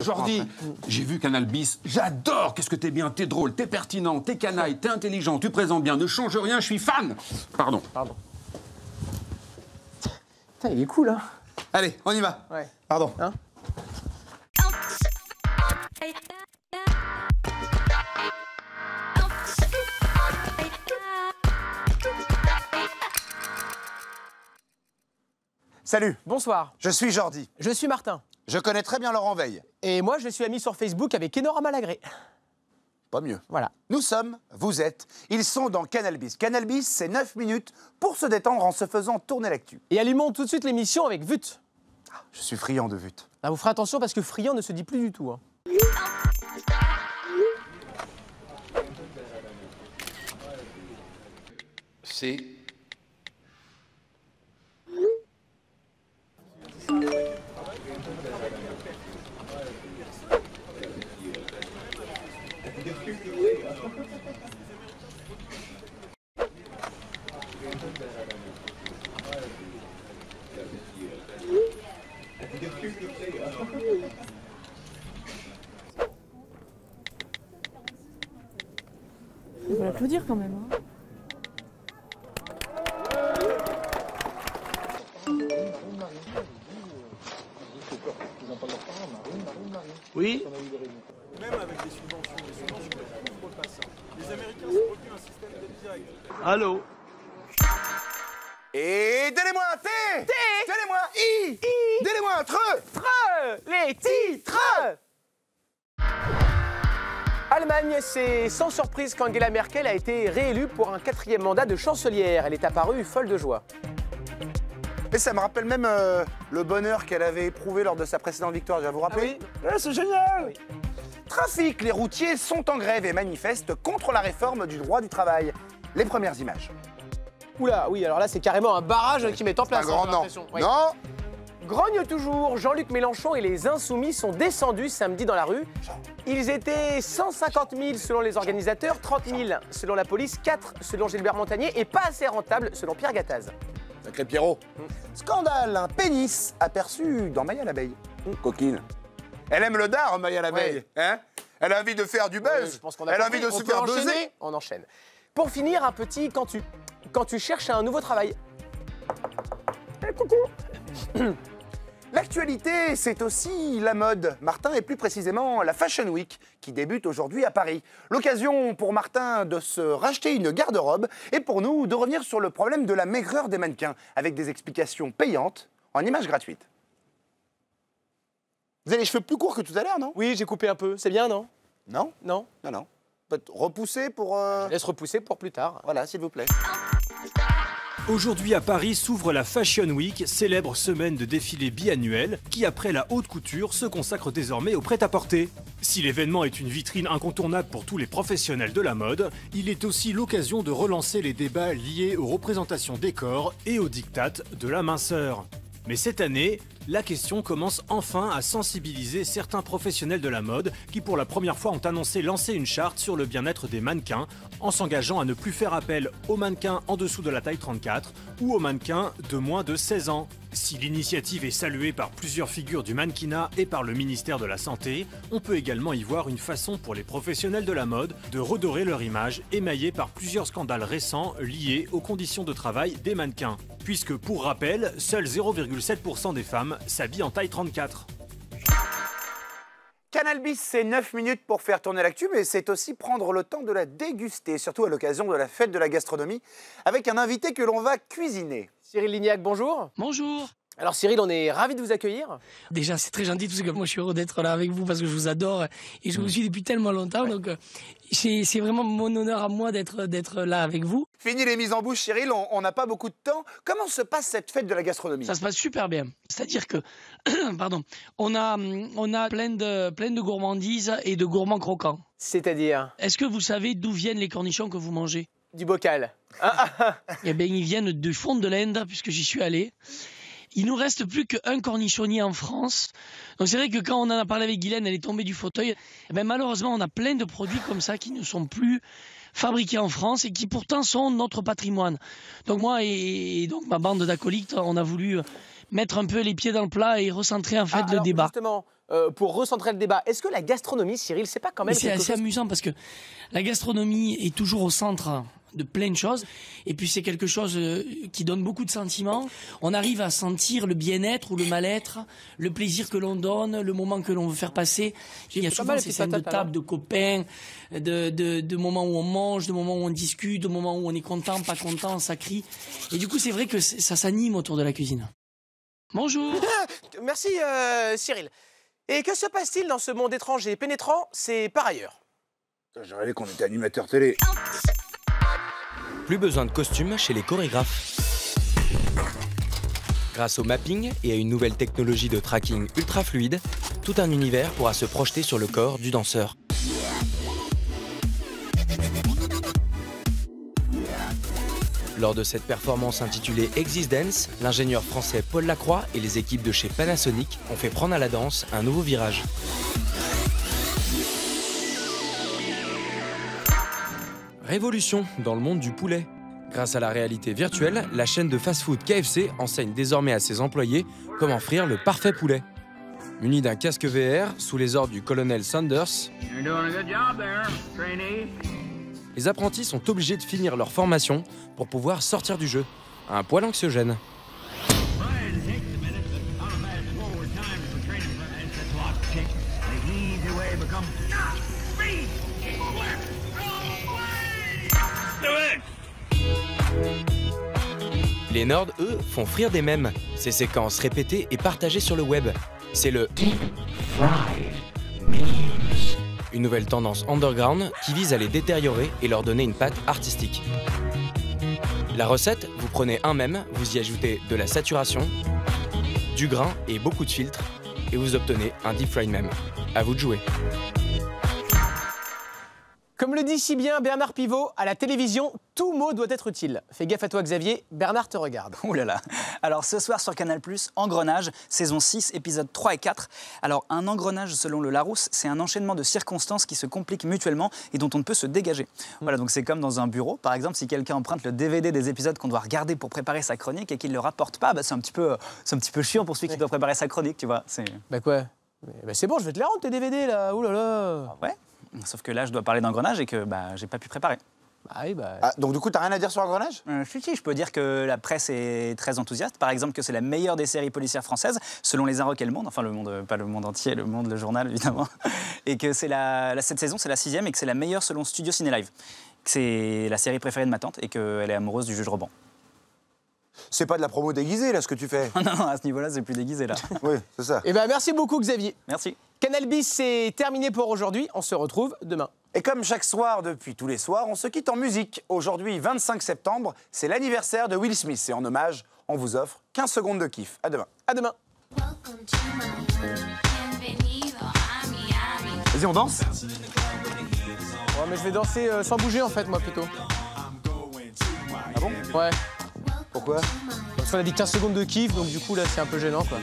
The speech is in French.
Jordi, j'ai vu Canal Bis, j'adore. Qu'est-ce que t'es bien, t'es drôle, t'es pertinent, t'es canaille, t'es intelligent, tu présentes bien, ne change rien, je suis fan. Pardon. Putain, il est cool, hein. Allez, on y va. Ouais. Pardon. Hein? Salut, Bonsoir, je suis Jordi. je suis Martin. Je connais très bien Laurent Veil. Et moi, je suis ami sur Facebook avec Enora Malagré. Pas mieux. Voilà. Nous sommes, vous êtes, ils sont dans Canal Bis. Canal Bis, c'est 9 minutes pour se détendre en se faisant tourner l'actu. Et allumons tout de suite l'émission avec Vut. Je suis friand de Vut. Ah, vous ferez attention parce que friand ne se dit plus du tout. Hein. C'est... Il faut l'applaudir quand même. Hein. Oui. Même avec des subventions ne couvrent pas ça. Les Américains ont retenu un système d'aide directe. Allô. Et donnez-moi un T. Donnez-moi un I. Donnez-moi un TRE. Les titres. Allemagne, c'est sans surprise qu'Angela Merkel a été réélue pour un 4e mandat de chancelière. Elle est apparue folle de joie. Et ça me rappelle même le bonheur qu'elle avait éprouvé lors de sa précédente victoire. Vous vous rappelez? Ah C'est génial. Trafic, les routiers sont en grève et manifestent contre la réforme du droit du travail. Les premières images. Oula, oui, alors là, c'est carrément un barrage qui met en place. Un grand j'ai non. l'impression. Oui. Non. Grogne toujours, Jean-Luc Mélenchon et les Insoumis sont descendus samedi dans la rue. Ils étaient 150 000 selon les organisateurs, 30 000 selon la police, 4 selon Gilbert Montagnier et pas assez rentable selon Pierre Gattaz. Sacré Pierrot. Scandale, un pénis aperçu dans Maya l'abeille. Coquine. Elle aime le dard, Maya l'abeille. Ouais. Hein? Elle a envie de faire du buzz. Je pense qu'on a Elle a compris. envie de On se peut faire enchaîner. buzzer. On enchaîne. Pour finir, un petit quand tu cherches un nouveau travail. Coucou. L'actualité, c'est aussi la mode, Martin, et plus précisément la Fashion Week, qui débute aujourd'hui à Paris. L'occasion pour Martin de se racheter une garde-robe et pour nous de revenir sur le problème de la maigreur des mannequins, avec des explications payantes en images gratuites. Vous avez les cheveux plus courts que tout à l'heure, non? Oui, j'ai coupé un peu. C'est bien, non? Non? Non? Non, non. Peut-être repousser pour... Laisse repousser pour plus tard. Voilà, s'il vous plaît. Aujourd'hui à Paris s'ouvre la Fashion Week, célèbre semaine de défilé biannuel qui, après la haute couture, se consacre désormais au prêt-à-porter. Si l'événement est une vitrine incontournable pour tous les professionnels de la mode, il est aussi l'occasion de relancer les débats liés aux représentations des corps et aux diktats de la minceur. Mais cette année, la question commence enfin à sensibiliser certains professionnels de la mode qui pour la première fois ont annoncé lancer une charte sur le bien-être des mannequins en s'engageant à ne plus faire appel aux mannequins en dessous de la taille 34 ou aux mannequins de moins de 16 ans. Si l'initiative est saluée par plusieurs figures du mannequinat et par le ministère de la Santé, on peut également y voir une façon pour les professionnels de la mode de redorer leur image émaillée par plusieurs scandales récents liés aux conditions de travail des mannequins. Puisque, pour rappel, seuls 0,7% des femmes s'habillent en taille 34. Canal Bis, c'est 9 minutes pour faire tourner l'actu, mais c'est aussi prendre le temps de la déguster, surtout à l'occasion de la fête de la gastronomie, avec un invité que l'on va cuisiner. Cyril Lignac, bonjour. Bonjour. Alors Cyril, on est ravis de vous accueillir. Déjà, c'est très gentil parce que moi, je suis heureux d'être là avec vous parce que je vous adore et je vous suis depuis tellement longtemps. Donc, c'est vraiment mon honneur à moi d'être là avec vous. Fini les mises en bouche, Cyril, on n'a pas beaucoup de temps. Comment se passe cette fête de la gastronomie? Ça se passe super bien. C'est-à-dire que, pardon, on a plein de gourmandises et de gourmands croquants. C'est-à-dire? Est-ce que vous savez d'où viennent les cornichons que vous mangez? Du bocal. Eh bien, ils viennent du fond de l'Inde puisque j'y suis allé. Il nous reste plus qu'un cornichonnier en France. Donc c'est vrai que quand on en a parlé avec Guylaine, elle est tombée du fauteuil. Eh bien, malheureusement, on a plein de produits comme ça qui ne sont plus fabriqués en France et qui pourtant sont notre patrimoine. Donc moi et donc ma bande d'acolytes, on a voulu mettre un peu les pieds dans le plat et recentrer en fait le alors, débat. Justement, pour recentrer le débat. Est-ce que la gastronomie, Cyril, c'est pas quand même C'est assez amusant parce que la gastronomie est toujours au centre de plein de choses. Et puis c'est quelque chose qui donne beaucoup de sentiments. On arrive à sentir le bien-être ou le mal-être, le plaisir que l'on donne, le moment que l'on veut faire passer. Il y a souvent ces scènes de table, de copains, de moments où on mange, de moments où on discute, de moments où on est content, pas content, ça crie. Et du coup, c'est vrai que ça s'anime autour de la cuisine. Bonjour. Merci Cyril. Et que se passe-t-il dans ce monde étrange et pénétrant? C'est par ailleurs. J'ai rêvé qu'on était animateur télé. Plus besoin de costumes chez les chorégraphes. Grâce au mapping et à une nouvelle technologie de tracking ultra fluide, tout un univers pourra se projeter sur le corps du danseur. Lors de cette performance intitulée Exist Dance, l'ingénieur français Paul Lacroix et les équipes de chez Panasonic ont fait prendre à la danse un nouveau virage. Révolution dans le monde du poulet. Grâce à la réalité virtuelle, la chaîne de fast-food KFC enseigne désormais à ses employés comment frire le parfait poulet. Muni d'un casque VR, sous les ordres du colonel Sanders, les apprentis sont obligés de finir leur formation pour pouvoir sortir du jeu. Un poil anxiogène. Les nerds, eux, font frire des mèmes. Ces séquences répétées et partagées sur le web. C'est le une nouvelle tendance underground qui vise à les détériorer et leur donner une patte artistique. La recette, vous prenez un mème, vous y ajoutez de la saturation, du grain et beaucoup de filtres, et vous obtenez un deep fried mème. À vous de jouer. Comme le dit si bien Bernard Pivot, à la télévision, tout mot doit être utile. Fais gaffe à toi Xavier, Bernard te regarde. Ouh là là. Alors ce soir sur Canal+, Engrenage, saison 6, épisodes 3 et 4. Alors un engrenage selon le Larousse, c'est un enchaînement de circonstances qui se compliquent mutuellement et dont on ne peut se dégager. Voilà, donc c'est comme dans un bureau. Par exemple, si quelqu'un emprunte le DVD des épisodes qu'on doit regarder pour préparer sa chronique et qu'il ne le rapporte pas, bah, c'est un petit peu chiant pour celui qui doit préparer sa chronique, tu vois. Bah quoi? Bah c'est bon, je vais te les rendre tes DVD là, ouh là là. Ouais. Sauf que là, je dois parler d'engrenage et que bah, j'ai pas pu préparer. Bah oui, bah... Ah, donc du coup, t'as rien à dire sur Engrenage? Si, je peux dire que la presse est très enthousiaste. Par exemple, que c'est la meilleure des séries policières françaises, selon Les Inrocks et Le Monde. Enfin, Le Monde, pas Le Monde entier, Le Monde, le journal, évidemment. Et que c'est cette saison, c'est la 6e et que c'est la meilleure selon Studio Ciné Live. Que c'est la série préférée de ma tante et qu'elle est amoureuse du juge Roban. C'est pas de la promo déguisée, là, ce que tu fais? Non, à ce niveau-là, c'est plus déguisé, là. Oui, c'est ça. Eh ben merci beaucoup Xavier. Merci. Canal Bis, c'est terminé pour aujourd'hui. On se retrouve demain. Et comme chaque soir, depuis tous les soirs, on se quitte en musique. Aujourd'hui, 25 septembre, c'est l'anniversaire de Will Smith. Et en hommage, on vous offre 15 secondes de kiff. À demain. À demain. Vas-y, on danse? Ouais, mais je vais danser sans bouger en fait, moi plutôt. Ah bon? Ouais. Pourquoi? Parce qu'on a dit 15 secondes de kiff, donc du coup là c'est un peu gênant quoi.